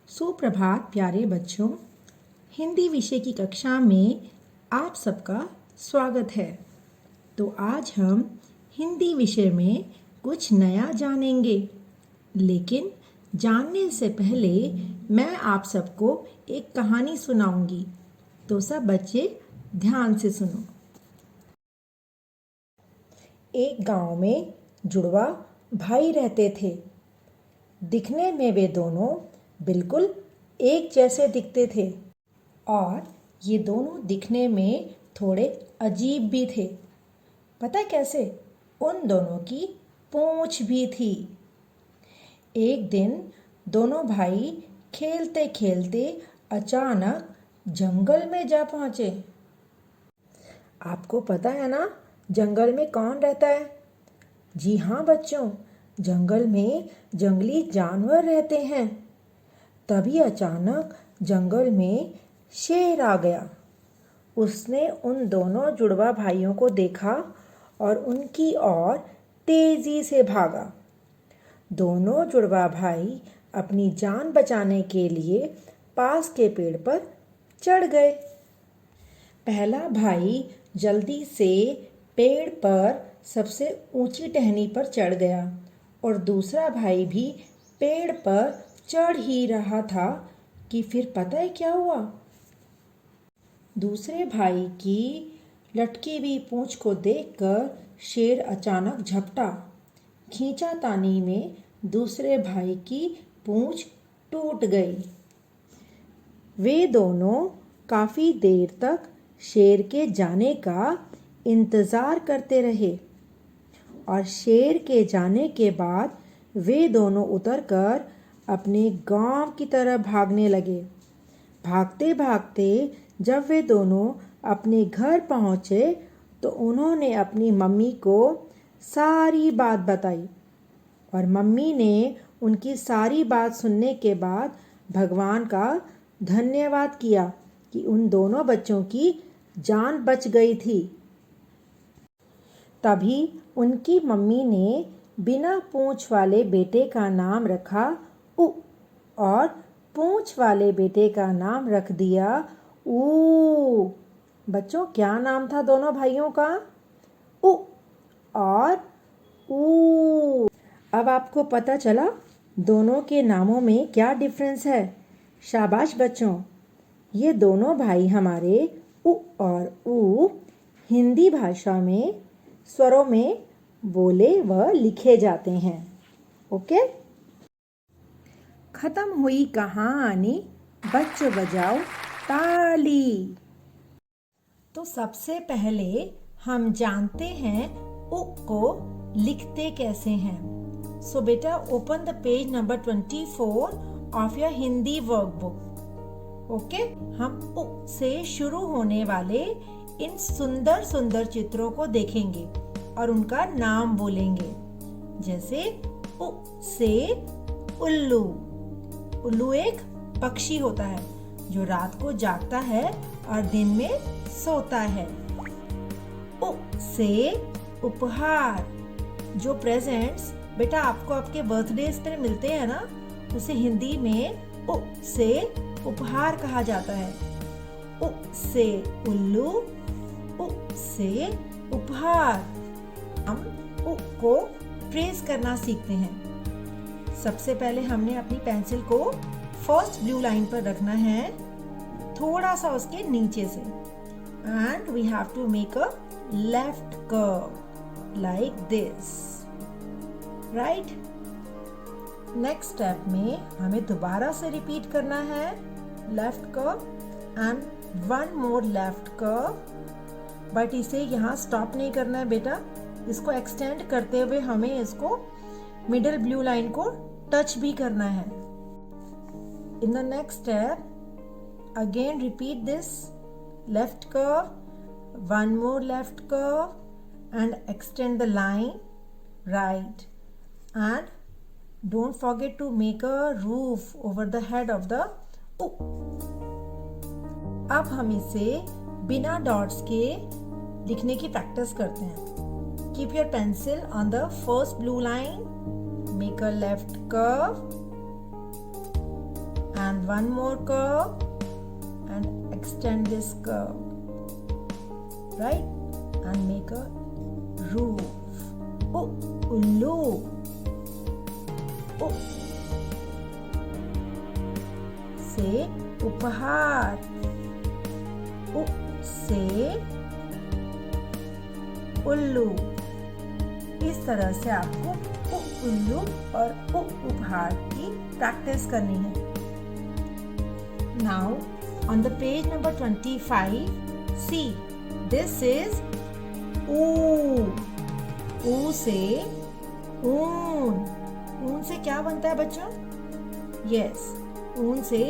सुप्रभात प्यारे बच्चों। हिंदी विषय की कक्षा में आप सबका स्वागत है। तो आज हम हिंदी विषय में कुछ नया जानेंगे, लेकिन जानने से पहले मैं आप सबको एक कहानी सुनाऊंगी। तो सब बच्चे ध्यान से सुनो। एक गांव में जुड़वा भाई रहते थे। दिखने में वे दोनों बिल्कुल एक जैसे दिखते थे और ये दोनों दिखने में थोड़े अजीब भी थे। पता कैसे? उन दोनों की पूंछ भी थी। एक दिन दोनों भाई खेलते खेलते अचानक जंगल में जा पहुंचे। आपको पता है ना जंगल में कौन रहता है? जी हाँ बच्चों, जंगल में जंगली जानवर रहते हैं। तभी अचानक जंगल में शेर आ गया। उसने उन दोनों जुड़वा भाइयों को देखा और उनकी ओर तेजी से भागा। दोनों जुड़वा भाई अपनी जान बचाने के लिए पास के पेड़ पर चढ़ गए। पहला भाई जल्दी से पेड़ पर सबसे ऊंची टहनी पर चढ़ गया और दूसरा भाई भी पेड़ पर चढ़ ही रहा था कि फिर पता है क्या हुआ? दूसरे भाई की लटकी हुई पूंछ को देखकर शेर अचानक झपटा। खींचातानी में दूसरे भाई की पूंछ टूट गई। वे दोनों काफी देर तक शेर के जाने का इंतजार करते रहे और शेर के जाने के बाद वे दोनों उतरकर अपने गांव की तरफ भागने लगे। भागते भागते जब वे दोनों अपने घर पहुंचे तो उन्होंने अपनी मम्मी को सारी बात बताई और मम्मी ने उनकी सारी बात सुनने के बाद भगवान का धन्यवाद किया कि उन दोनों बच्चों की जान बच गई थी। तभी उनकी मम्मी ने बिना पूंछ वाले बेटे का नाम रखा उ और पूंछ वाले बेटे का नाम रख दिया ऊ। बच्चों क्या नाम था दोनों भाइयों का? उ और ऊ। अब आपको पता चला दोनों के नामों में क्या डिफरेंस है। शाबाश बच्चों, ये दोनों भाई हमारे उ और ऊ हिंदी भाषा में स्वरों में बोले व लिखे जाते हैं। ओके, खत्म हुई कहानी। बच्चों बजाओ ताली। तो सबसे पहले हम जानते हैं उ को लिखते कैसे हैं। सो बेटा open the page number 24 of your Hindi workbook. Okay, हम उ से शुरू होने वाले इन सुंदर सुंदर चित्रों को देखेंगे और उनका नाम बोलेंगे। जैसे उ से उल्लू। उल्लू एक पक्षी होता है जो रात को जागता है और दिन में सोता है। उ से उपहार, जो प्रेजेंट्स बेटा आपको आपके बर्थडेज पर मिलते हैं ना, उसे हिंदी में उ से उपहार कहा जाता है। उ से उल्लू, उ से उपहार। हम उ को ट्रेस करना सीखते हैं। सबसे पहले हमने अपनी पेंसिल को फर्स्ट ब्लू लाइन पर रखना है, थोड़ा सा उसके नीचे से, and we have to make a left curve like this, right. Next step में हमें दोबारा से रिपीट करना है left curve and one more left curve, but इसे यहाँ स्टॉप नहीं करना है बेटा, इसको एक्सटेंड करते हुए हमें इसको मिडिल ब्लू लाइन को टच भी करना है। In the next step again repeat this left curve, one more left curve and extend the line, right, and don't forget to make a roof over the head of the उ। अब हम इसे बिना dots के लिखने की practice करते हैं। Keep your pencil on the first blue line, make a left curve and one more curve and extend this curve, right, and make a roof. O, ullu. O से उपहार. उ से उल्लू. इस तरह से आपको उ, उल्लू और उ, उपहार की प्रैक्टिस करनी है. Now on the page number 25, see, this is ऊ. ऊ से ऊन. ऊन से क्या बनता है बच्चों? यस, ऊन से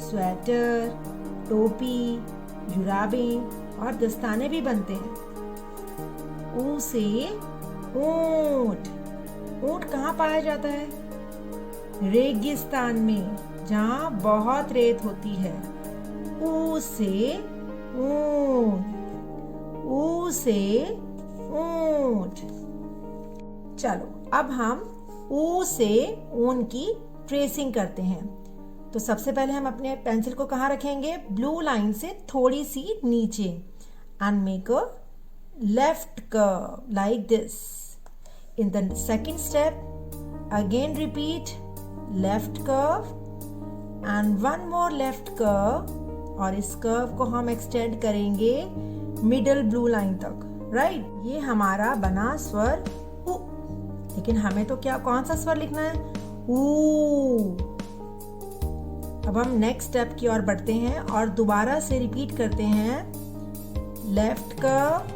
स्वेटर, टोपी, जुराबें और दस्ताने भी बनते हैं. ऊ से ऊंट. ऊंट कहाँ पाया जाता है? रेगिस्तान में, जहाँ बहुत रेत होती है. ऊ से ऊन. ऊ से ऊंट. चलो अब हम ऊ से ऊन की ट्रेसिंग करते हैं. तो सबसे पहले हम अपने पेंसिल को कहाँ रखेंगे? ब्लू लाइन से थोड़ी सी नीचे. And make a left curve like this. In the second step again repeat left curve and one more left curve. और इस कर्व को हम एक्सटेंड करेंगे मिडल ब्लू लाइन तक, राइट. ये हमारा बना स्वर उ. लेकिन हमें तो कौन सा स्वर लिखना है? ऊ. अब हम नेक्स्ट स्टेप की ओर बढ़ते हैं और दोबारा से रिपीट करते हैं left curve,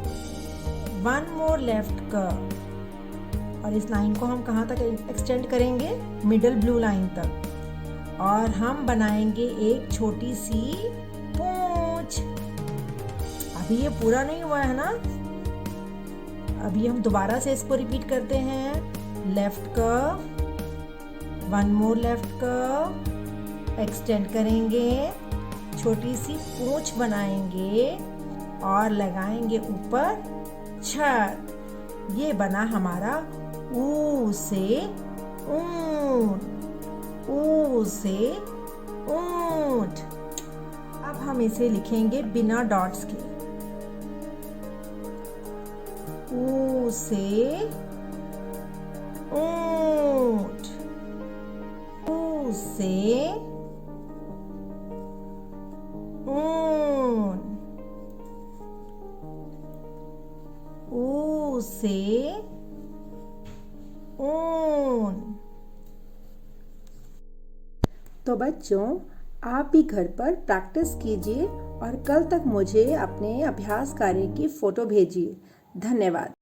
one more left curve. और इस लाइन को हम कहाँ तक एक्सटेंड करेंगे? मिडल ब्लू लाइन तक. और हम बनाएंगे एक छोटी सी पूंछ. अभी ये पूरा नहीं हुआ है ना. अभी हम दोबारा से इसको रिपीट करते हैं left curve, one more left curve, extend करेंगे, छोटी सी पूंछ बनाएंगे और लगाएंगे ऊपर छत. ये बना हमारा ऊ से ऊन. ऊ से ऊंट. अब हम इसे लिखेंगे बिना डॉट्स के. ऊ से ऊंट. ऊ से ऊन. ऊ से ऊन. तो बच्चों, आप भी घर पर प्रैक्टिस कीजिए और कल तक मुझे अपने अभ्यास कार्य की फोटो भेजिए. धन्यवाद.